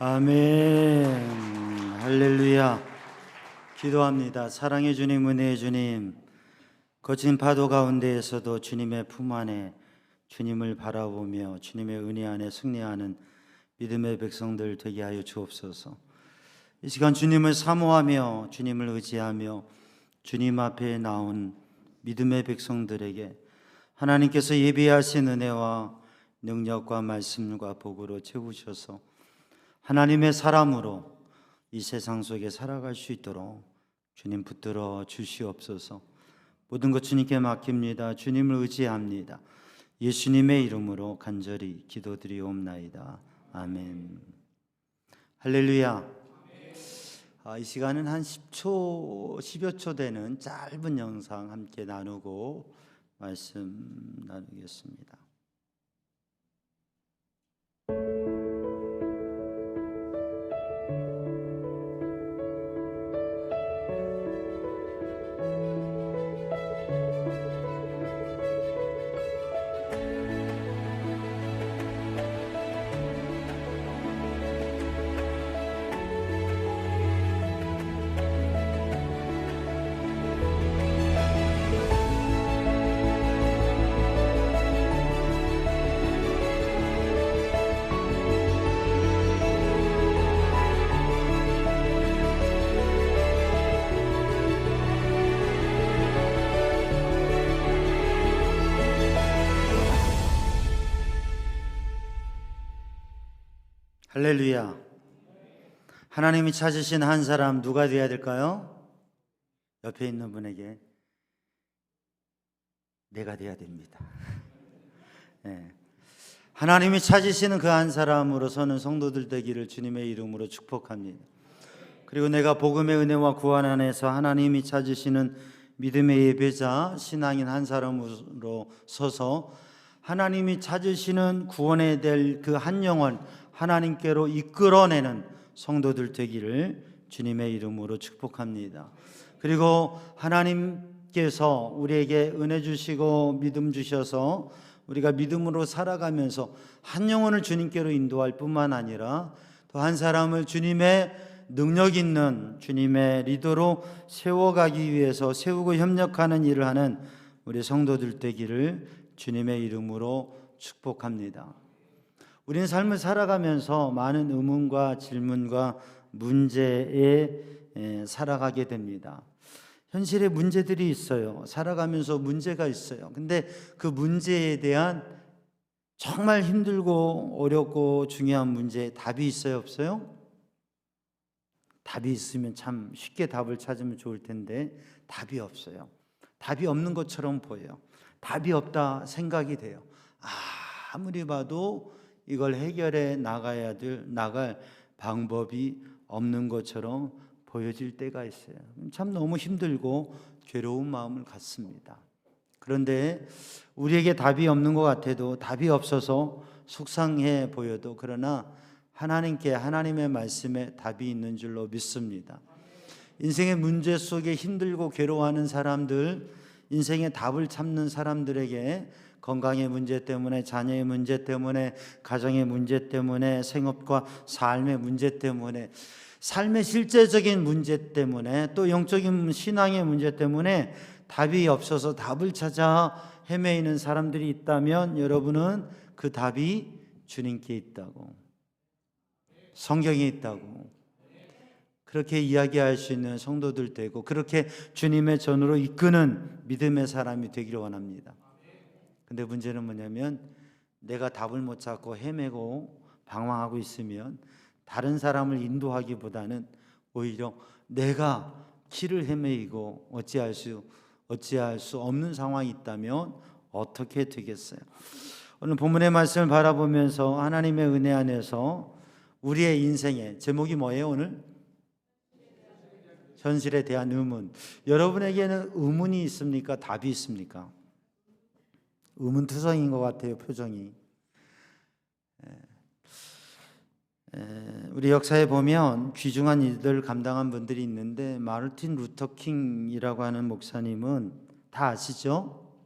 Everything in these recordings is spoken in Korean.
아멘. 할렐루야. 기도합니다. 사랑의 주님, 은혜의 주님, 거친 파도 가운데에서도 주님의 품 안에 주님을 바라보며 주님의 은혜 안에 승리하는 믿음의 백성들 되게 하여 주옵소서. 이 시간 주님을 사모하며 주님을 의지하며 주님 앞에 나온 믿음의 백성들에게 하나님께서 예비하신 은혜와 능력과 말씀과 복으로 채우셔서 하나님의 사람으로 이 세상 속에 살아갈 수 있도록 주님 붙들어 주시옵소서. 모든 것 주님께 맡깁니다. 주님을 의지합니다. 예수님의 이름으로 간절히 기도드리옵나이다. 아멘. 할렐루야. 이 시간은 한 10초, 10여 초 되는 짧은 영상 함께 나누고 말씀 나누겠습니다. 할렐루야. 하나님이 찾으신 한 사람 누가 되어야 될까요? 옆에 있는 분에게 내가 되어야 됩니다. 네. 하나님이 찾으시는 그 한 사람으로서는 성도들 되기를 주님의 이름으로 축복합니다. 그리고 내가 복음의 은혜와 구원 안에서 하나님이 찾으시는 믿음의 예배자 신앙인 한 사람으로 서서 하나님이 찾으시는 구원에 될 그 한 영혼 하나님께로 이끌어내는 성도들 되기를 주님의 이름으로 축복합니다. 그리고 하나님께서 우리에게 은혜 주시고 믿음 주셔서 우리가 믿음으로 살아가면서 한 영혼을 주님께로 인도할 뿐만 아니라 또 한 사람을 주님의 능력 있는 주님의 리더로 세워가기 위해서 세우고 협력하는 일을 하는 우리 성도들 되기를 주님의 이름으로 축복합니다. 우리는 삶을 살아가면서 많은 의문과 질문과 문제에 살아가게 됩니다. 현실에 문제들이 있어요. 살아가면서 문제가 있어요. 근데 그 문제에 대한 정말 힘들고 어렵고 중요한 문제에 답이 있어요, 없어요? 답이 있으면 참 쉽게 답을 찾으면 좋을 텐데 답이 없어요. 답이 없는 것처럼 보여요. 답이 없다 생각이 돼요. 아무리 봐도 이걸 해결해 나갈 방법이 없는 것처럼 보여질 때가 있어요. 참 너무 힘들고 괴로운 마음을 갖습니다. 그런데 우리에게 답이 없는 것 같아도 답이 없어서 속상해 보여도 그러나 하나님께 하나님의 말씀에 답이 있는 줄로 믿습니다. 인생의 문제 속에 힘들고 괴로워하는 사람들, 인생의 답을 찾는 사람들에게 건강의 문제 때문에, 자녀의 문제 때문에, 가정의 문제 때문에, 생업과 삶의 문제 때문에, 삶의 실제적인 문제 때문에, 또 영적인 신앙의 문제 때문에 답이 없어서 답을 찾아 헤매이는 사람들이 있다면 여러분은 그 답이 주님께 있다고, 성경에 있다고 그렇게 이야기할 수 있는 성도들 되고 그렇게 주님의 전으로 이끄는 믿음의 사람이 되기를 원합니다. 근데 문제는 뭐냐면 내가 답을 못 찾고 헤매고 방황하고 있으면 다른 사람을 인도하기보다는 오히려 내가 길을 헤매이고 어찌할 수 없는 상황이 있다면 어떻게 되겠어요? 오늘 본문의 말씀을 바라보면서 하나님의 은혜 안에서 우리의 인생의 제목이 뭐예요 오늘? 현실에 대한 의문. 여러분에게는 의문이 있습니까? 답이 있습니까? 의문투성인 것 같아요, 표정이. 우리 역사에 보면 귀중한 일들을 감당한 분들이 있는데 마르틴 루터 킹이라고 하는 목사님은 다 아시죠?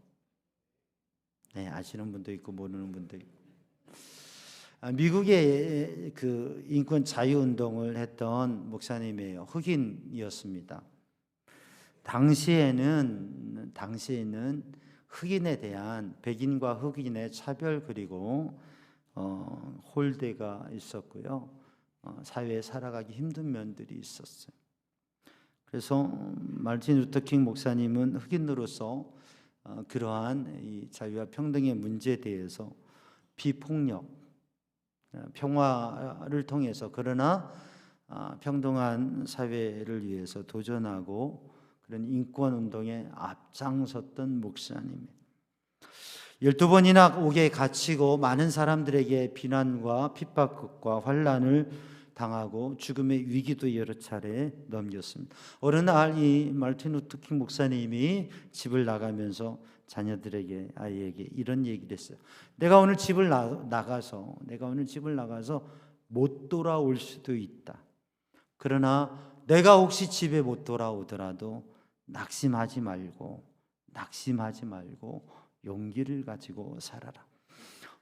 네, 아시는 분도 있고 모르는 분도 있고. 미국의 그 인권 자유 운동을 했던 목사님이에요. 흑인이었습니다. 당시에는 흑인에 대한 백인과 흑인의 차별 그리고 홀대가 있었고요. 사회에 살아가기 힘든 면들이 있었어요. 그래서 마르틴 루터킹 목사님은 흑인으로서 그러한 이 자유와 평등의 문제에 대해서 비폭력, 평화를 통해서 그러나 평등한 사회를 위해서 도전하고 그런 인권 운동에 앞장섰던 목사님. 12번이나 옥에 갇히고 많은 사람들에게 비난과 핍박과 환난을 당하고 죽음의 위기도 여러 차례 넘겼습니다. 어느 날 이 마르틴 루터킹 목사님이 집을 나가면서 자녀들에게, 아이에게 이런 얘기를 했어요. 내가 오늘 집을 나가서 못 돌아올 수도 있다. 그러나 내가 혹시 집에 못 돌아오더라도 낙심하지 말고 용기를 가지고 살아라.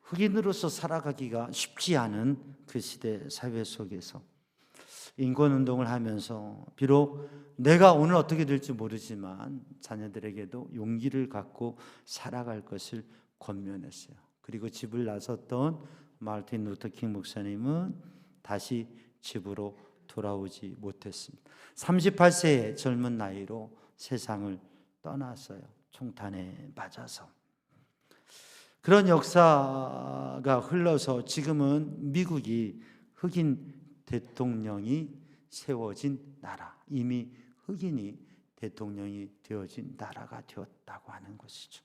흑인으로서 살아가기가 쉽지 않은 그 시대 사회 속에서 인권운동을 하면서 비록 내가 오늘 어떻게 될지 모르지만 자녀들에게도 용기를 갖고 살아갈 것을 권면했어요. 그리고 집을 나섰던 마르틴 루터킹 목사님은 다시 집으로 돌아오지 못했습니다. 38세의 젊은 나이로 세상을 떠났어요. 총탄에 맞아서. 그런 역사가 흘러서 지금은 미국이 흑인 대통령이 세워진 나라, 이미 흑인이 대통령이 되어진 나라가 되었다고 하는 것이죠.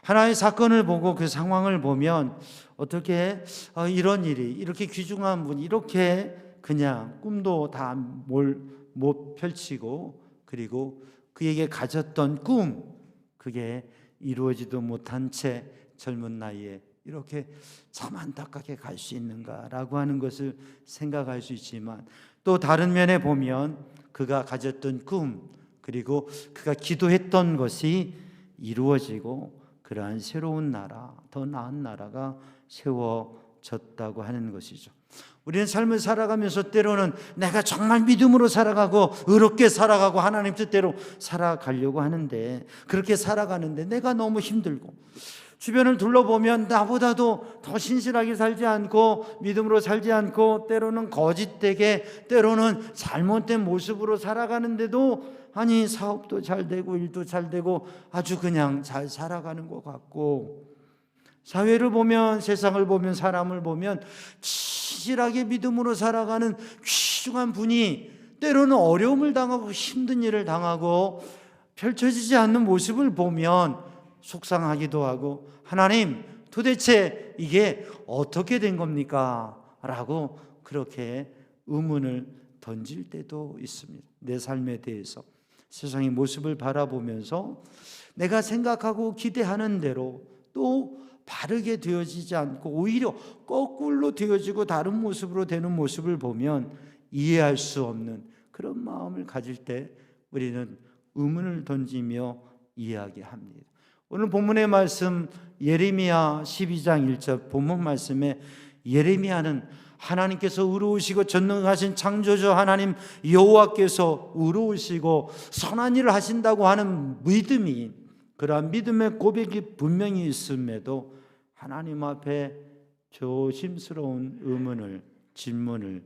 하나의 사건을 보고 그 상황을 보면 어떻게 이런 일이, 이렇게 귀중한 분이 이렇게 그냥 꿈도 다 못 펼치고 그리고 그에게 가졌던 꿈, 그게 이루어지도 못한 채 젊은 나이에 이렇게 참 안타깝게 갈 수 있는가라고 하는 것을 생각할 수 있지만, 또 다른 면에 보면 그가 가졌던 꿈 그리고 그가 기도했던 것이 이루어지고 그러한 새로운 나라, 더 나은 나라가 세워졌다고 하는 것이죠. 우리는 삶을 살아가면서 때로는 내가 정말 믿음으로 살아가고 의롭게 살아가고 하나님 뜻대로 살아가려고 하는데, 그렇게 살아가는데 내가 너무 힘들고 주변을 둘러보면 나보다도 더 신실하게 살지 않고 믿음으로 살지 않고 때로는 거짓되게, 때로는 잘못된 모습으로 살아가는데도 아니 사업도 잘 되고 일도 잘 되고 아주 그냥 잘 살아가는 것 같고, 사회를 보면, 세상을 보면, 사람을 보면 신실하게 믿음으로 살아가는 귀중한 분이 때로는 어려움을 당하고 힘든 일을 당하고 펼쳐지지 않는 모습을 보면 속상하기도 하고, 하나님 도대체 이게 어떻게 된 겁니까? 라고 그렇게 의문을 던질 때도 있습니다. 내 삶에 대해서 세상의 모습을 바라보면서 내가 생각하고 기대하는 대로 또 바르게 되어지지 않고 오히려 거꾸로 되어지고 다른 모습으로 되는 모습을 보면 이해할 수 없는 그런 마음을 가질 때 우리는 의문을 던지며 이야기합니다. 오늘 본문의 말씀 예레미야 12장 1절 본문 말씀에 예레미야는 하나님께서 의로우시고 전능하신 창조주 하나님 여호와께서 의로우시고 선한 일을 하신다고 하는 믿음이, 그러한 믿음의 고백이 분명히 있음에도 하나님 앞에 조심스러운 의문을, 질문을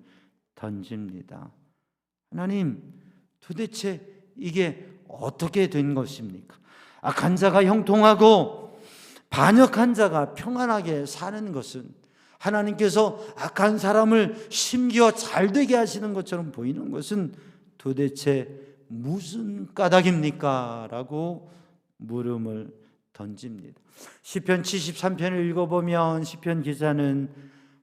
던집니다. 하나님, 도대체 이게 어떻게 된 것입니까? 악한 자가 형통하고 반역한 자가 평안하게 사는 것은 하나님께서 악한 사람을 심기어 잘되게 하시는 것처럼 보이는 것은 도대체 무슨 까닭입니까? 라고 물음을 던집니다. 시편 73편을 읽어보면 시편 기자는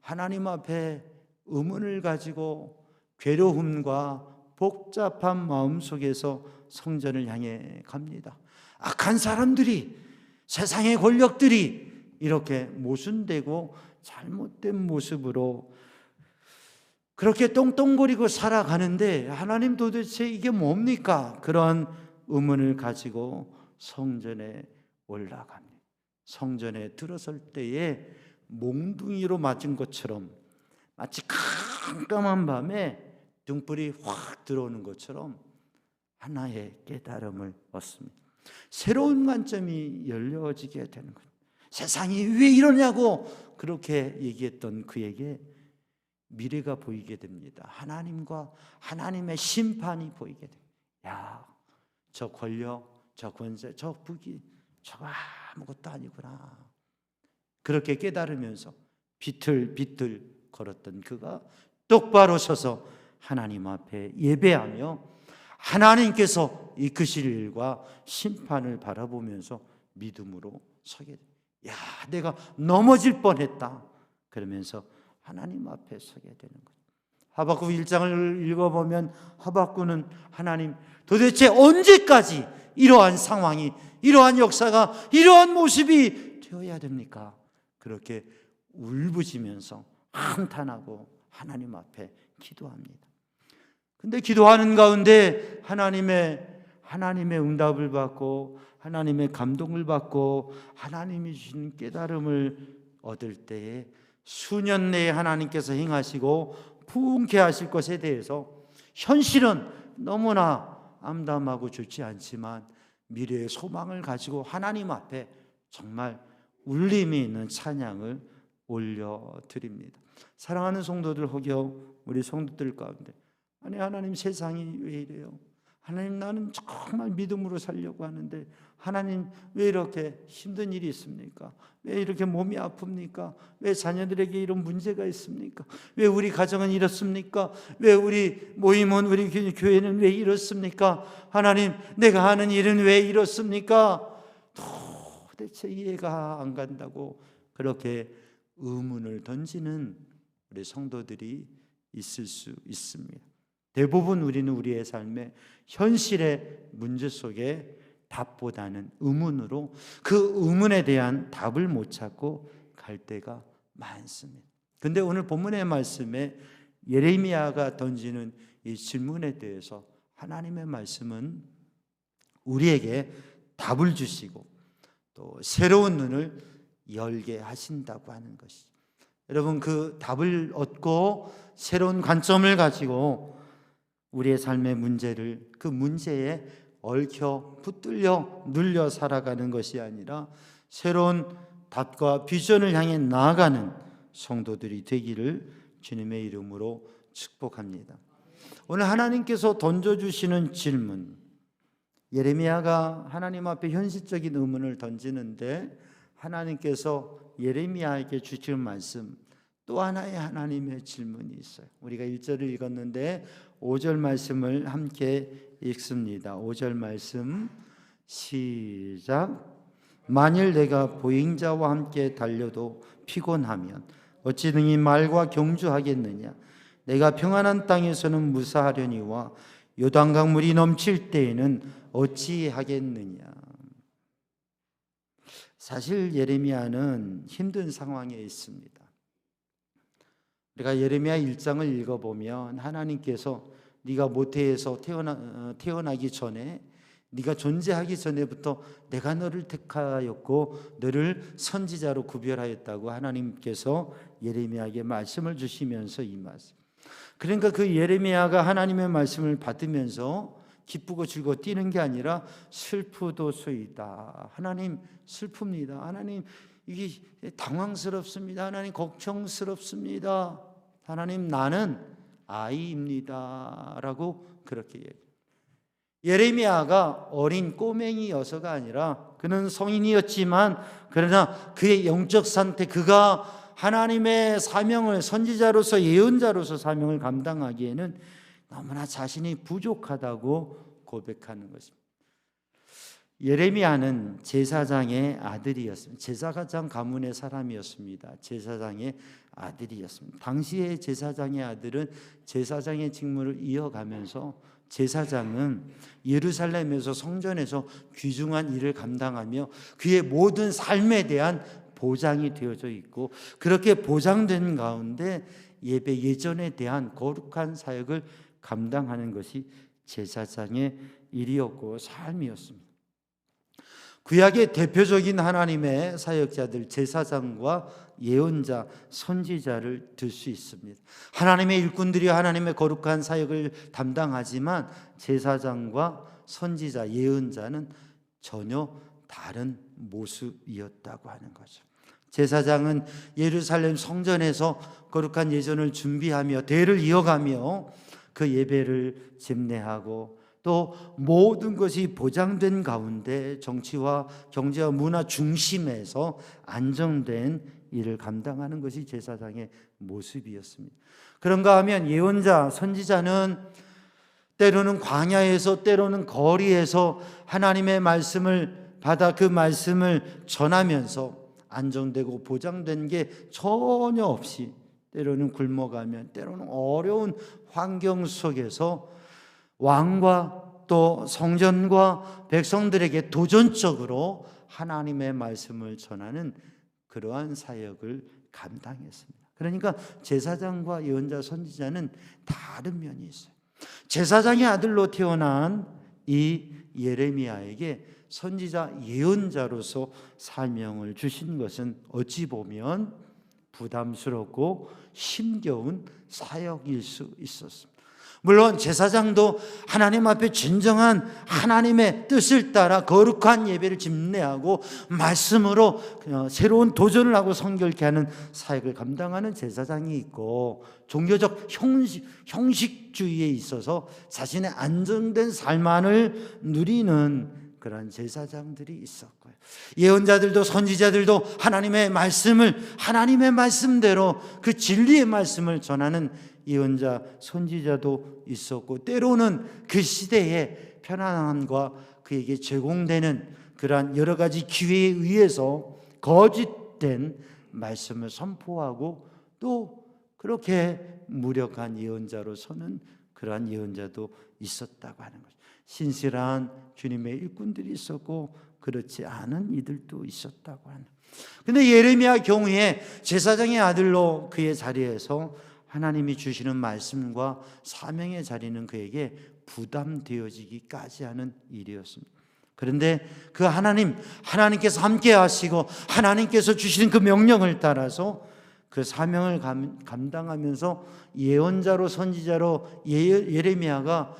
하나님 앞에 의문을 가지고 괴로움과 복잡한 마음 속에서 성전을 향해 갑니다. 악한 사람들이, 세상의 권력들이 이렇게 모순되고 잘못된 모습으로 그렇게 똥똥거리고 살아가는데 하나님 도대체 이게 뭡니까? 그런 의문을 가지고 성전에 올라갑니다. 성전에 들어설 때에 몽둥이로 맞은 것처럼, 마치 깜깜한 밤에 등불이 확 들어오는 것처럼 하나의 깨달음을 얻습니다. 새로운 관점이 열려지게 되는 거예요. 세상이 왜 이러냐고 그렇게 얘기했던 그에게 미래가 보이게 됩니다. 하나님과 하나님의 심판이 보이게 됩니다. 야, 저 권력, 저 권세, 저 부귀, 저거 아무것도 아니구나. 그렇게 깨달으면서 비틀비틀 걸었던 그가 똑바로 서서 하나님 앞에 예배하며 하나님께서 이끄실 일과 심판을 바라보면서 믿음으로 서게 됩니다. 야, 내가 넘어질 뻔했다. 그러면서 하나님 앞에 서게 되는 거예요. 하박국 1장을 읽어보면 하박국은 하나님, 도대체 언제까지 이러한 상황이, 이러한 역사가, 이러한 모습이 되어야 됩니까? 그렇게 울부짖으면서 한탄하고 하나님 앞에 기도합니다. 근데 기도하는 가운데 하나님의 응답을 받고 하나님의 감동을 받고 하나님이 주신 깨달음을 얻을 때에 수년 내에 하나님께서 행하시고 부흥케 하실 것에 대해서 현실은 너무나 암담하고 좋지 않지만 미래의 소망을 가지고 하나님 앞에 정말 울림이 있는 찬양을 올려드립니다. 사랑하는 성도들, 혹여 우리 성도들 가운데, 아니 하나님, 세상이 왜 이래요? 하나님, 나는 정말 믿음으로 살려고 하는데 하나님, 왜 이렇게 힘든 일이 있습니까? 왜 이렇게 몸이 아픕니까? 왜 자녀들에게 이런 문제가 있습니까? 왜 우리 가정은 이렇습니까? 왜 우리 모임은, 우리 교회는 왜 이렇습니까? 하나님, 내가 하는 일은 왜 이렇습니까? 도대체 이해가 안 간다고 그렇게 의문을 던지는 우리 성도들이 있을 수 있습니다. 대부분 우리는 우리의 삶의 현실의 문제 속에 답보다는 의문으로 그 의문에 대한 답을 못 찾고 갈 때가 많습니다. 그런데 오늘 본문의 말씀에 예레미야가 던지는 이 질문에 대해서 하나님의 말씀은 우리에게 답을 주시고 또 새로운 눈을 열게 하신다고 하는 것이죠. 여러분, 그 답을 얻고 새로운 관점을 가지고 우리의 삶의 문제를, 그 문제에 얽혀 붙들려 눌려 살아가는 것이 아니라 새로운 답과 비전을 향해 나아가는 성도들이 되기를 주님의 이름으로 축복합니다. 오늘 하나님께서 던져주시는 질문, 예레미야가 하나님 앞에 현실적인 의문을 던지는데 하나님께서 예레미야에게 주시는 말씀, 또 하나의 하나님의 질문이 있어요. 우리가 1절을 읽었는데 5절 말씀을 함께 읽습니다. 5절 말씀 시작. 만일 내가 보행자와 함께 달려도 피곤하면 어찌 능히 말과 경주하겠느냐? 내가 평안한 땅에서는 무사하려니와 요단강 물이 넘칠 때에는 어찌하겠느냐? 사실 예레미야는 힘든 상황에 있습니다. 우리가 예레미야 1장을 읽어보면 하나님께서 네가 모태에서 태어나기 전에, 네가 존재하기 전에부터 내가 너를 택하였고 너를 선지자로 구별하였다고 하나님께서 예레미야에게 말씀을 주시면서 이 말씀, 그러니까 그 예레미야가 하나님의 말씀을 받으면서 기쁘고 즐거워 뛰는 게 아니라 슬프도소이다. 하나님, 슬픕니다. 하나님, 이게 당황스럽습니다. 하나님, 걱정스럽습니다. 하나님, 나는 아이입니다. 라고 그렇게 얘기해요. 예레미야가 어린 꼬맹이여서가 아니라 그는 성인이었지만, 그러나 그의 영적 상태, 그가 하나님의 사명을, 선지자로서 예언자로서 사명을 감당하기에는 너무나 자신이 부족하다고 고백하는 것입니다. 예레미야는 제사장의 아들이었습니다. 제사장 가문의 사람이었습니다. 제사장의 아들이었습니다. 당시의 제사장의 아들은 제사장의 직무를 이어가면서 제사장은 예루살렘에서 성전에서 귀중한 일을 감당하며 그의 모든 삶에 대한 보장이 되어져 있고, 그렇게 보장된 가운데 예배 예전에 대한 거룩한 사역을 감당하는 것이 제사장의 일이었고 삶이었습니다. 구약의 대표적인 하나님의 사역자들 제사장과 예언자, 선지자를 들 수 있습니다. 하나님의 일꾼들이 하나님의 거룩한 사역을 담당하지만 제사장과 선지자, 예언자는 전혀 다른 모습이었다고 하는 거죠. 제사장은 예루살렘 성전에서 거룩한 예전을 준비하며 대를 이어가며 그 예배를 집례하고 또 모든 것이 보장된 가운데 정치와 경제와 문화 중심에서 안정된 일을 감당하는 것이 제사장의 모습이었습니다. 그런가 하면 예언자, 선지자는 때로는 광야에서 때로는 거리에서 하나님의 말씀을 받아 그 말씀을 전하면서 안정되고 보장된 게 전혀 없이 때로는 굶어가면 때로는 어려운 환경 속에서 왕과 또 성전과 백성들에게 도전적으로 하나님의 말씀을 전하는 그러한 사역을 감당했습니다. 그러니까 제사장과 예언자, 선지자는 다른 면이 있어요. 제사장의 아들로 태어난 이 예레미야에게 선지자, 예언자로서 사명을 주신 것은 어찌 보면 부담스럽고 힘겨운 사역일 수 있었습니다. 물론 제사장도 하나님 앞에 진정한 하나님의 뜻을 따라 거룩한 예배를 집례하고 말씀으로 새로운 도전을 하고 성결케 하는 사역을 감당하는 제사장이 있고, 종교적 형식주의에 있어서 자신의 안정된 삶만을 누리는 그런 제사장들이 있었고요. 예언자들도 선지자들도 하나님의 말씀을 하나님의 말씀대로 그 진리의 말씀을 전하는 예언자, 선지자도 있었고, 때로는 그 시대의 편안함과 그에게 제공되는 그러한 여러 가지 기회에 의해서 거짓된 말씀을 선포하고 또 그렇게 무력한 예언자로서는 그러한 예언자도 있었다고 하는 거죠. 신실한 주님의 일꾼들이 있었고 그렇지 않은 이들도 있었다고 하는. 그런데 예레미야 경우에 제사장의 아들로 그의 자리에서 하나님이 주시는 말씀과 사명의 자리는 그에게 부담되어지기까지 하는 일이었습니다. 그런데 그 하나님께서 함께 하시고 하나님께서 주시는 그 명령을 따라서 그 사명을 감당하면서 예언자로 선지자로 예레미야가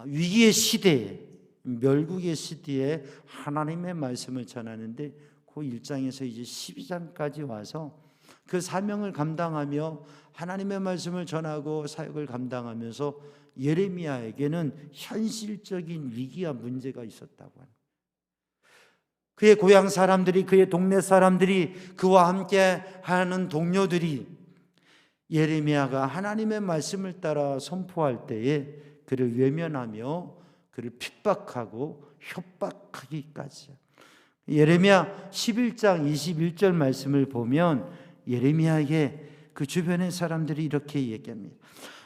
위기의 시대에, 멸국의 시대에 하나님의 말씀을 전하는데 그 1장에서 이제 12장까지 와서 그 사명을 감당하며 하나님의 말씀을 전하고 사역을 감당하면서 예레미야에게는 현실적인 위기와 문제가 있었다고 합니다. 그의 고향 사람들이, 그의 동네 사람들이, 그와 함께 하는 동료들이 예레미야가 하나님의 말씀을 따라 선포할 때에 그를 외면하며 그를 핍박하고 협박하기까지. 예레미야 11장 21절 말씀을 보면 예레미야에게 그 주변의 사람들이 이렇게 얘기합니다.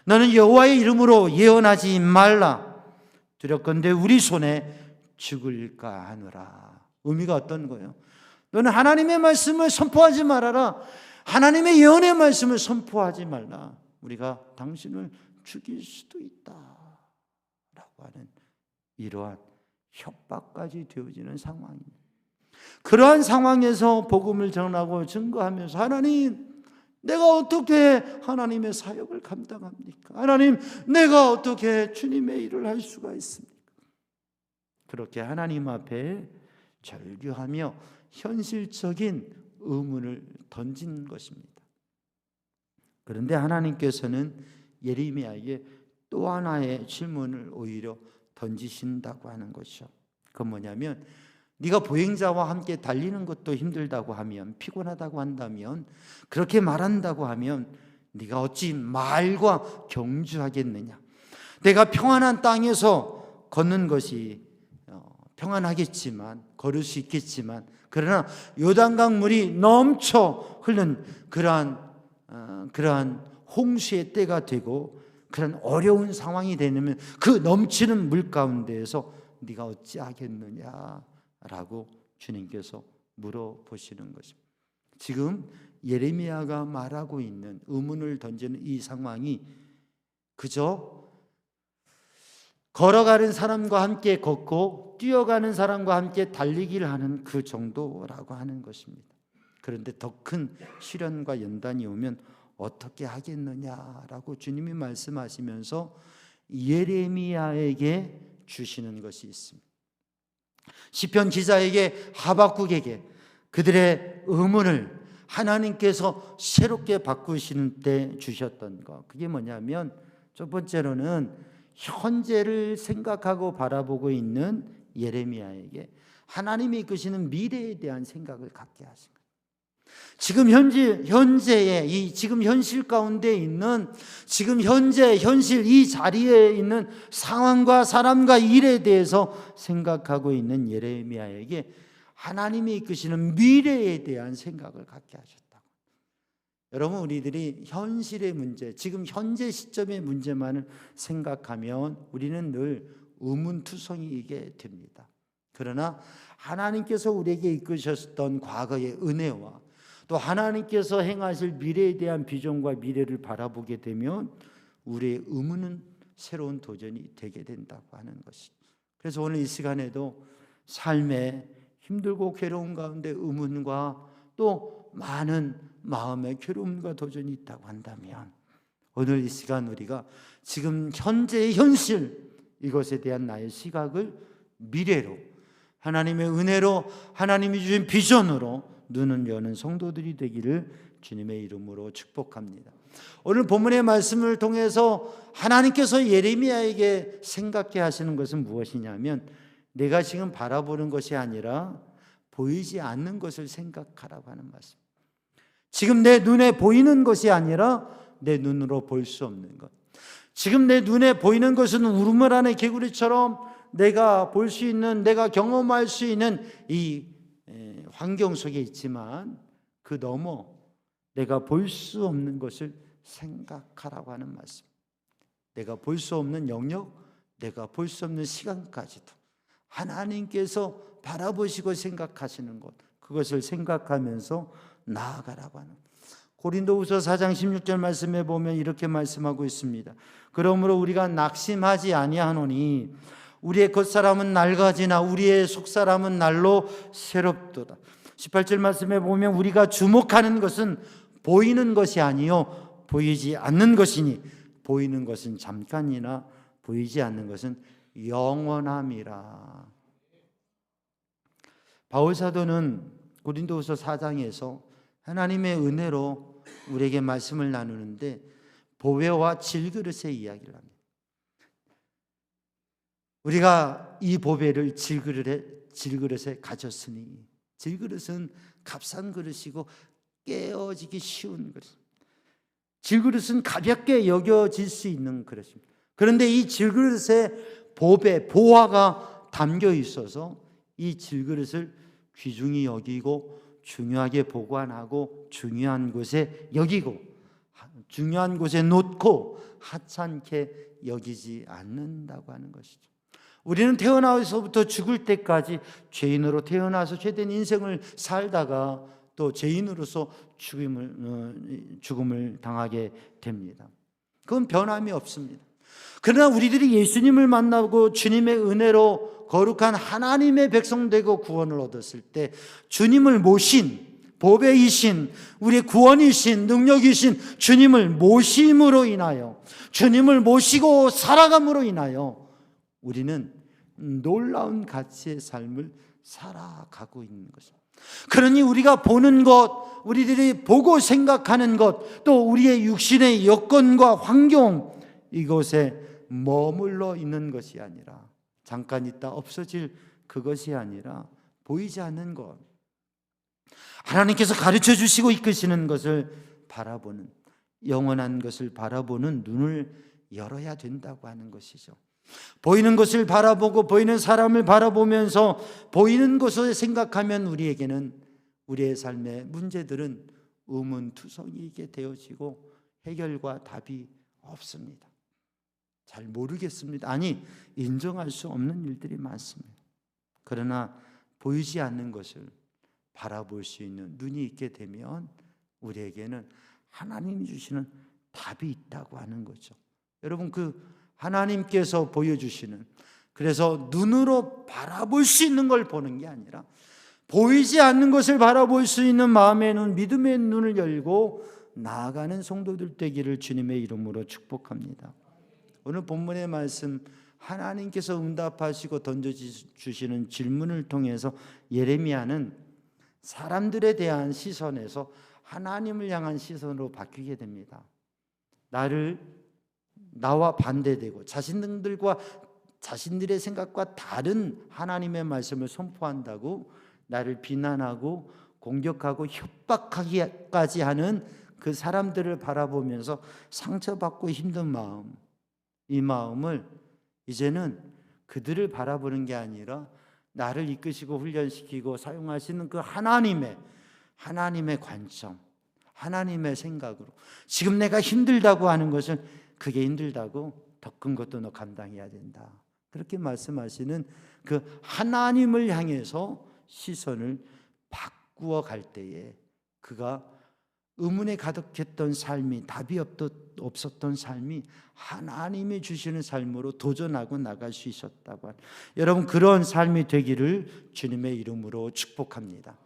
너는 여호와의 이름으로 예언하지 말라. 두렵건대 우리 손에 죽을까 하노라. 의미가 어떤 거예요? 너는 하나님의 말씀을 선포하지 말아라. 하나님의 예언의 말씀을 선포하지 말라. 우리가 당신을 죽일 수도 있다 라고 하는 이러한 협박까지 되어지는 상황입니다. 그러한 상황에서 복음을 전하고 증거하면서 하나님, 내가 어떻게 하나님의 사역을 감당합니까? 하나님, 내가 어떻게 주님의 일을 할 수가 있습니까? 그렇게 하나님 앞에 절규하며 현실적인 의문을 던진 것입니다. 그런데 하나님께서는 예레미야에게 또 하나의 질문을 오히려 던지신다고 하는 것이죠. 그건 뭐냐면, 네가 보행자와 함께 달리는 것도 힘들다고 하면, 피곤하다고 한다면, 그렇게 말한다고 하면 네가 어찌 말과 경주하겠느냐? 내가 평안한 땅에서 걷는 것이 평안하겠지만, 걸을 수 있겠지만, 그러나 요단강 물이 넘쳐 흐른 그러한 홍수의 때가 되고 그런 어려운 상황이 되면 그 넘치는 물 가운데에서 네가 어찌하겠느냐라고 주님께서 물어보시는 것입니다. 지금 예레미야가 말하고 있는, 의문을 던지는 이 상황이 그저 걸어가는 사람과 함께 걷고 뛰어가는 사람과 함께 달리기를 하는 그 정도라고 하는 것입니다. 그런데 더 큰 시련과 연단이 오면 어떻게 하겠느냐라고 주님이 말씀하시면서 예레미야에게 주시는 것이 있습니다. 시편 기자에게, 하박국에게 그들의 의문을 하나님께서 새롭게 바꾸시는 때 주셨던 것, 그게 뭐냐면 첫 번째로는 현재를 생각하고 바라보고 있는 예레미야에게 하나님이 이끄시는 미래에 대한 생각을 갖게 하신 거예요. 지금 현재의 지금 현실 가운데 있는, 지금 현재 현실 이 자리에 있는 상황과 사람과 일에 대해서 생각하고 있는 예레미야에게 하나님이 이끄시는 미래에 대한 생각을 갖게 하셨다고. 여러분, 우리들이 현실의 문제, 지금 현재 시점의 문제만을 생각하면 우리는 늘 의문투성이게 됩니다. 그러나 하나님께서 우리에게 이끄셨던 과거의 은혜와 또 하나님께서 행하실 미래에 대한 비전과 미래를 바라보게 되면 우리의 의문은 새로운 도전이 되게 된다고 하는 것이죠. 그래서 오늘 이 시간에도 삶에 힘들고 괴로운 가운데 의문과 또 많은 마음의 괴로움과 도전이 있다고 한다면 오늘 이 시간 우리가 지금 현재의 현실, 이것에 대한 나의 시각을 미래로, 하나님의 은혜로, 하나님이 주신 비전으로 눈을 여는 성도들이 되기를 주님의 이름으로 축복합니다. 오늘 본문의 말씀을 통해서 하나님께서 예레미야에게 생각해 하시는 것은 무엇이냐면, 내가 지금 바라보는 것이 아니라 보이지 않는 것을 생각하라고 하는 말씀. 지금 내 눈에 보이는 것이 아니라 내 눈으로 볼 수 없는 것. 지금 내 눈에 보이는 것은 우물 안의 개구리처럼 내가 볼 수 있는, 내가 경험할 수 있는 이 환경 속에 있지만 그 너머 내가 볼 수 없는 것을 생각하라고 하는 말씀. 내가 볼 수 없는 영역, 내가 볼 수 없는 시간까지도 하나님께서 바라보시고 생각하시는 것, 그것을 생각하면서 나아가라고 하는. 고린도후서 4장 16절 말씀에 보면 이렇게 말씀하고 있습니다. 그러므로 우리가 낙심하지 아니하노니 우리의 겉사람은 낡아지나 우리의 속사람은 날로 새롭도다. 18절 말씀에 보면 우리가 주목하는 것은 보이는 것이 아니요 보이지 않는 것이니 보이는 것은 잠깐이나 보이지 않는 것은 영원함이라. 바울 사도는 고린도후서 4장에서 하나님의 은혜로 우리에게 말씀을 나누는데 보배와 질그릇의 이야기를 합니다. 우리가 이 보배를 질그릇에 가졌으니, 질그릇은 값싼 그릇이고 깨어지기 쉬운 그릇, 질그릇은 가볍게 여겨질 수 있는 그릇입니다. 그런데 이 질그릇에 보배, 보화가 담겨 있어서 이 질그릇을 귀중히 여기고 중요하게 보관하고 중요한 곳에 여기고 중요한 곳에 놓고 하찮게 여기지 않는다고 하는 것이죠. 우리는 태어나서부터 죽을 때까지 죄인으로 태어나서 죄된 인생을 살다가 또 죄인으로서 죽음을 당하게 됩니다. 그건 변함이 없습니다. 그러나 우리들이 예수님을 만나고 주님의 은혜로 거룩한 하나님의 백성 되고 구원을 얻었을 때 주님을 모신, 보배이신, 우리의 구원이신, 능력이신 주님을 모심으로 인하여, 주님을 모시고 살아감으로 인하여 우리는 놀라운 가치의 삶을 살아가고 있는 것입니다. 그러니 우리가 보는 것, 우리들이 보고 생각하는 것, 또 우리의 육신의 여건과 환경, 이곳에 머물러 있는 것이 아니라, 잠깐 있다 없어질 그것이 아니라 보이지 않는 것, 하나님께서 가르쳐 주시고 이끄시는 것을 바라보는, 영원한 것을 바라보는 눈을 열어야 된다고 하는 것이죠. 보이는 것을 바라보고 보이는 사람을 바라보면서 보이는 것을 생각하면 우리에게는 우리의 삶의 문제들은 의문투성이게 되어지고 해결과 답이 없습니다. 잘 모르겠습니다. 아니, 인정할 수 없는 일들이 많습니다. 그러나 보이지 않는 것을 바라볼 수 있는 눈이 있게 되면 우리에게는 하나님이 주시는 답이 있다고 하는 거죠. 여러분, 그 하나님께서 보여주시는, 그래서 눈으로 바라볼 수 있는 걸 보는 게 아니라 보이지 않는 것을 바라볼 수 있는 마음의 눈, 믿음의 눈을 열고 나아가는 성도들 되기를 주님의 이름으로 축복합니다. 오늘 본문의 말씀, 하나님께서 응답하시고 던져주시는 질문을 통해서 예레미야는 사람들에 대한 시선에서 하나님을 향한 시선으로 바뀌게 됩니다. 나와 반대되고 자신들의 생각과 다른 하나님의 말씀을 선포한다고 나를 비난하고 공격하고 협박하기까지 하는 그 사람들을 바라보면서 상처받고 힘든 마음, 이 마음을 이제는 그들을 바라보는 게 아니라 나를 이끄시고 훈련시키고 사용하시는 그 하나님의 관점, 하나님의 생각으로, 지금 내가 힘들다고 하는 것은 그게 힘들다고, 더 큰 것도 너 감당해야 된다, 그렇게 말씀하시는 그 하나님을 향해서 시선을 바꾸어 갈 때에 그가 의문에 가득했던 삶이, 답이 없었던 삶이 하나님이 주시는 삶으로 도전하고 나갈 수 있었다고 하는, 여러분 그런 삶이 되기를 주님의 이름으로 축복합니다.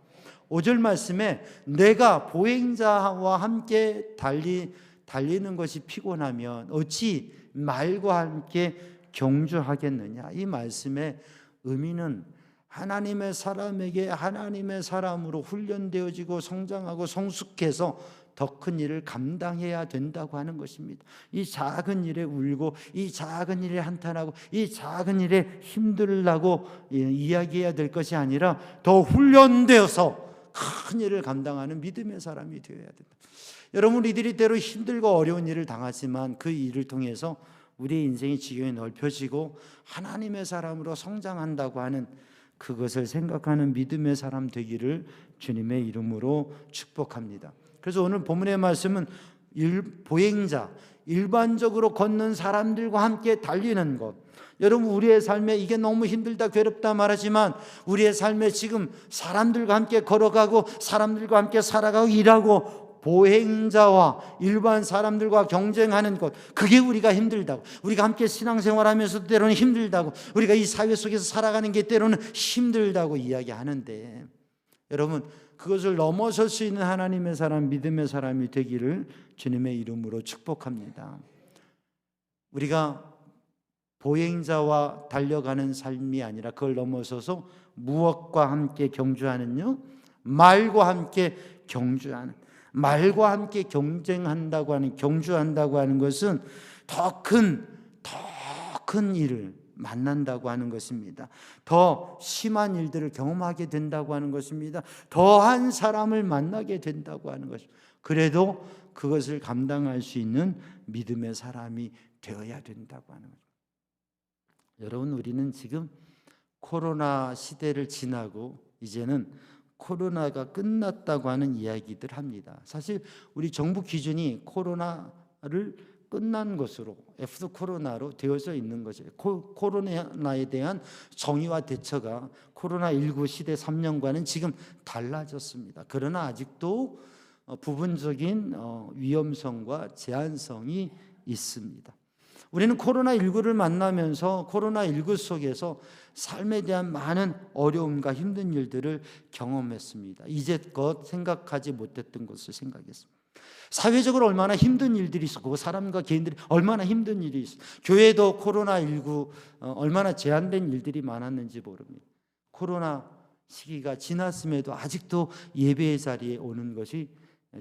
5절 말씀에 내가 보행자와 함께 달리는 것이 피곤하면 어찌 말과 함께 경주하겠느냐. 이 말씀의 의미는 하나님의 사람에게 하나님의 사람으로 훈련되어지고 성장하고 성숙해서 더 큰 일을 감당해야 된다고 하는 것입니다. 이 작은 일에 울고, 이 작은 일에 한탄하고, 이 작은 일에 힘들라고 이야기해야 될 것이 아니라 더 훈련되어서 큰 일을 감당하는 믿음의 사람이 되어야 된다. 여러분, 우리들이 때로 힘들고 어려운 일을 당하지만 그 일을 통해서 우리의 인생의 지경이 넓혀지고 하나님의 사람으로 성장한다고 하는, 그것을 생각하는 믿음의 사람 되기를 주님의 이름으로 축복합니다. 그래서 오늘 본문의 말씀은 보행자, 일반적으로 걷는 사람들과 함께 달리는 것. 여러분, 우리의 삶에 이게 너무 힘들다, 괴롭다 말하지만 우리의 삶에 지금 사람들과 함께 걸어가고 사람들과 함께 살아가고 일하고 보행자와 일반 사람들과 경쟁하는 것, 그게 우리가 힘들다고, 우리가 함께 신앙생활하면서 때로는 힘들다고, 우리가 이 사회 속에서 살아가는 게 때로는 힘들다고 이야기하는데, 여러분 그것을 넘어설 수 있는 하나님의 사람, 믿음의 사람이 되기를 주님의 이름으로 축복합니다. 우리가 보행자와 달려가는 삶이 아니라 그걸 넘어서서 무엇과 함께 경주하는요? 말과 함께 경주하는, 말과 함께 경쟁한다고 하는, 경주한다고 하는 것은 더 큰 일을 만난다고 하는 것입니다. 더 심한 일들을 경험하게 된다고 하는 것입니다. 더한 사람을 만나게 된다고 하는 것입니다. 그래도 그것을 감당할 수 있는 믿음의 사람이 되어야 된다고 하는 것입니다. 여러분, 우리는 지금 코로나 시대를 지나고 이제는 코로나가 끝났다고 하는 이야기들 합니다. 사실 우리 정부 기준이 코로나를 끝난 것으로, 애프터 코로나로 되어져 있는 거죠. 코로나에 대한 정의와 대처가 코로나19 시대 3년과는 지금 달라졌습니다. 그러나 아직도 부분적인 위험성과 제한성이 있습니다. 우리는 코로나19를 만나면서 코로나19 속에서 삶에 대한 많은 어려움과 힘든 일들을 경험했습니다. 이제껏 생각하지 못했던 것을 생각했습니다. 사회적으로 얼마나 힘든 일들이 있었고, 사람과 개인들이 얼마나 힘든 일이 있었고, 교회도 코로나19 얼마나 제한된 일들이 많았는지 모릅니다. 코로나 시기가 지났음에도 아직도 예배의 자리에 오는 것이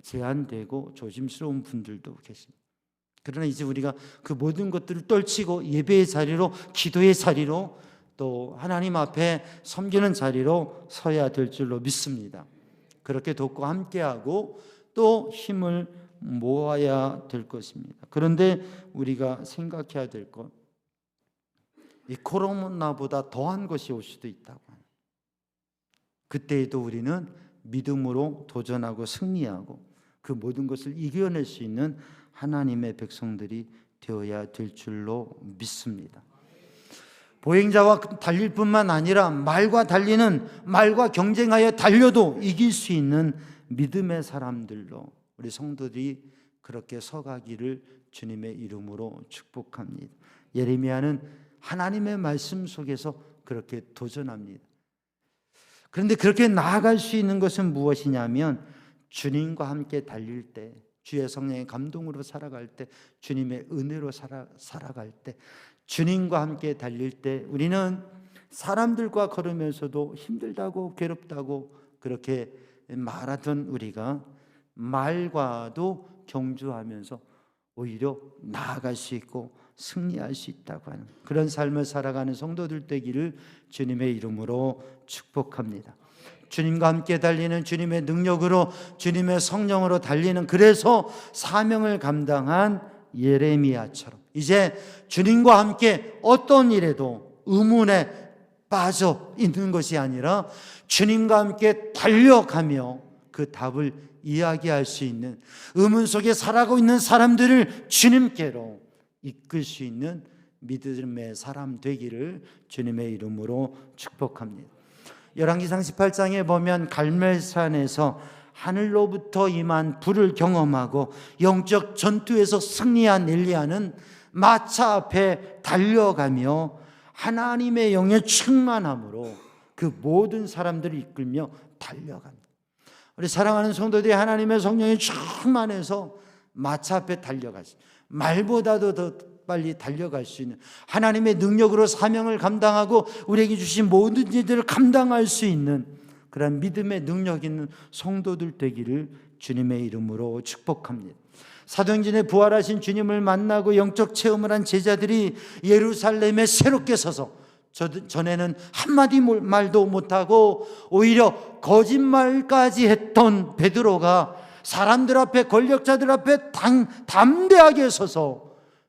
제한되고 조심스러운 분들도 계십니다. 그러나 이제 우리가 그 모든 것들을 떨치고 예배의 자리로, 기도의 자리로, 또 하나님 앞에 섬기는 자리로 서야 될 줄로 믿습니다. 그렇게 돕고 함께하고 또 힘을 모아야 될 것입니다. 그런데 우리가 생각해야 될 것, 이 코로나보다 더한 것이 올 수도 있다고 하는, 그때에도 우리는 믿음으로 도전하고 승리하고 그 모든 것을 이겨낼 수 있는 하나님의 백성들이 되어야 될 줄로 믿습니다. 보행자와 달릴 뿐만 아니라 말과 경쟁하여 달려도 이길 수 있는 믿음의 사람들로 우리 성도들이 그렇게 서가기를 주님의 이름으로 축복합니다. 예레미야는 하나님의 말씀 속에서 그렇게 도전합니다. 그런데 그렇게 나아갈 수 있는 것은 무엇이냐면 주님과 함께 달릴 때, 주의 성령의 감동으로 살아갈 때, 주님의 은혜로 살아갈 때, 주님과 함께 달릴 때 우리는 사람들과 걸으면서도 힘들다고 괴롭다고 그렇게 말하던 우리가 말과도 경주하면서 오히려 나아갈 수 있고 승리할 수 있다고 하는 그런 삶을 살아가는 성도들 되기를 주님의 이름으로 축복합니다. 주님과 함께 달리는, 주님의 능력으로, 주님의 성령으로 달리는, 그래서 사명을 감당한 예레미야처럼 이제 주님과 함께 어떤 일에도 의문에 빠져 있는 것이 아니라 주님과 함께 달려가며 그 답을 이야기할 수 있는, 의문 속에 살아가고 있는 사람들을 주님께로 이끌 수 있는 믿음의 사람 되기를 주님의 이름으로 축복합니다. 열왕기상 18장에 보면 갈멜산에서 하늘로부터 임한 불을 경험하고 영적 전투에서 승리한 엘리야는 마차 앞에 달려가며 하나님의 영의 충만함으로 그 모든 사람들을 이끌며 달려갑니다. 우리 사랑하는 성도들이 하나님의 성령이 충만해서 마차 앞에 달려가시, 말보다도 더 빨리 달려갈 수 있는, 하나님의 능력으로 사명을 감당하고 우리에게 주신 모든 일들을 감당할 수 있는 그런 믿음의 능력 있는 성도들 되기를 주님의 이름으로 축복합니다. 사도행전에 부활하신 주님을 만나고 영적 체험을 한 제자들이 예루살렘에 새롭게 서서 전에는 한마디 말도 못하고 오히려 거짓말까지 했던 베드로가 사람들 앞에, 권력자들 앞에 담대하게 서서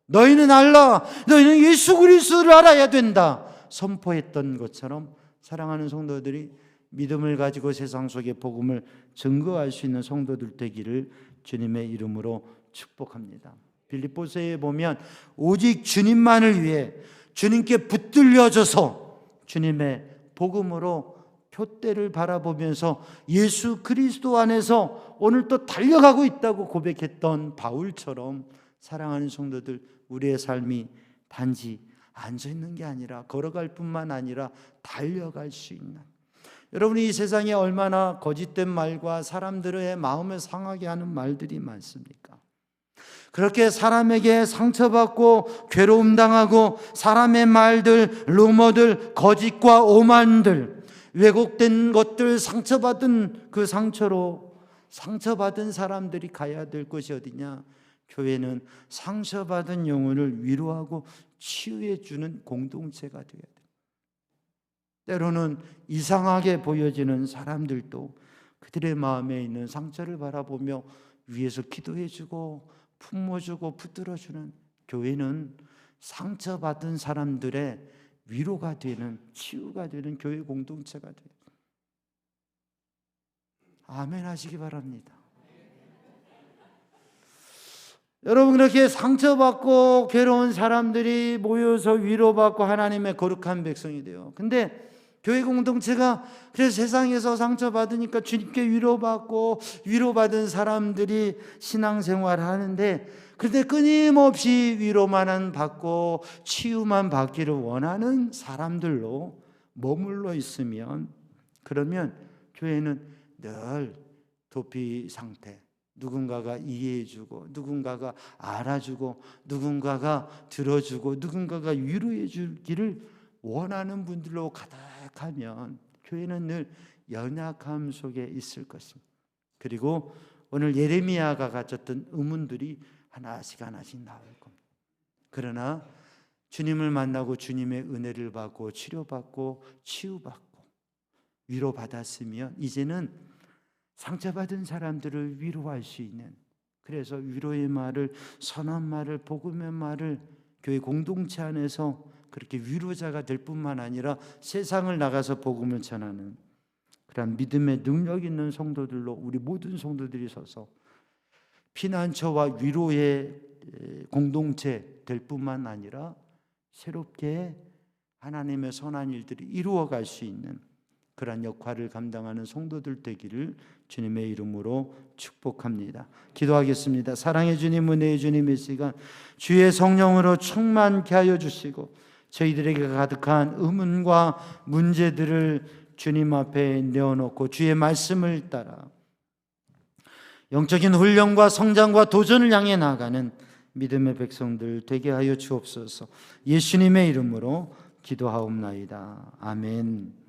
너희는 알라, 너희는 예수 그리스도를 알아야 된다 선포했던 것처럼 사랑하는 성도들이 믿음을 가지고 세상 속에 복음을 증거할 수 있는 성도들 되기를 주님의 이름으로 축복합니다. 빌립보서에 보면 오직 주님만을 위해 주님께 붙들려져서 주님의 복음으로 표대를 바라보면서 예수 그리스도 안에서 오늘 또 달려가고 있다고 고백했던 바울처럼 사랑하는 성도들, 우리의 삶이 단지 앉아있는 게 아니라 걸어갈 뿐만 아니라 달려갈 수 있는, 여러분이 이 세상에 얼마나 거짓된 말과 사람들의 마음을 상하게 하는 말들이 많습니까? 그렇게 사람에게 상처받고 괴로움당하고 사람의 말들, 루머들, 거짓과 오만들, 왜곡된 것들, 상처받은 그 상처로 상처받은 사람들이 가야 될 곳이 어디냐? 교회는 상처받은 영혼을 위로하고 치유해 주는 공동체가 되어야 돼요. 때로는 이상하게 보여지는 사람들도 그들의 마음에 있는 상처를 바라보며 위에서 기도해 주고 품어주고 붙들어주는, 교회는 상처받은 사람들의 위로가 되는, 치유가 되는 교회 공동체가 돼요. 아멘 하시기 바랍니다. 여러분, 그렇게 상처받고 괴로운 사람들이 모여서 위로받고 하나님의 거룩한 백성이 돼요. 근데 교회 공동체가 그래서 세상에서 상처받으니까 주님께 위로받고 위로받은 사람들이 신앙생활을 하는데, 그런데 끊임없이 위로만 받고 치유만 받기를 원하는 사람들로 머물러 있으면, 그러면 교회는 늘 도피 상태, 누군가가 이해해주고 누군가가 알아주고 누군가가 들어주고 누군가가 위로해 주기를 원하는 분들로 가득하면 교회는 늘 연약함 속에 있을 것입니다. 그리고 오늘 예레미야가 가졌던 의문들이 하나씩 하나씩 나올 겁니다. 그러나 주님을 만나고 주님의 은혜를 받고 치료받고 치유받고 위로받았으면 이제는 상처받은 사람들을 위로할 수 있는, 그래서 위로의 말을, 선한 말을, 복음의 말을 교회 공동체 안에서 그렇게 위로자가 될 뿐만 아니라 세상을 나가서 복음을 전하는 그런 믿음의 능력 있는 성도들로 우리 모든 성도들이 서서 피난처와 위로의 공동체 될 뿐만 아니라 새롭게 하나님의 선한 일들이 이루어갈 수 있는 그런 역할을 감당하는 성도들 되기를 주님의 이름으로 축복합니다. 기도하겠습니다. 사랑의 주님, 은혜의 주님, 이 시간 주의 성령으로 충만케 하여 주시고 저희들에게 가득한 의문과 문제들을 주님 앞에 내어놓고 주의 말씀을 따라 영적인 훈련과 성장과 도전을 향해 나아가는 믿음의 백성들 되게 하여 주옵소서. 예수님의 이름으로 기도하옵나이다. 아멘.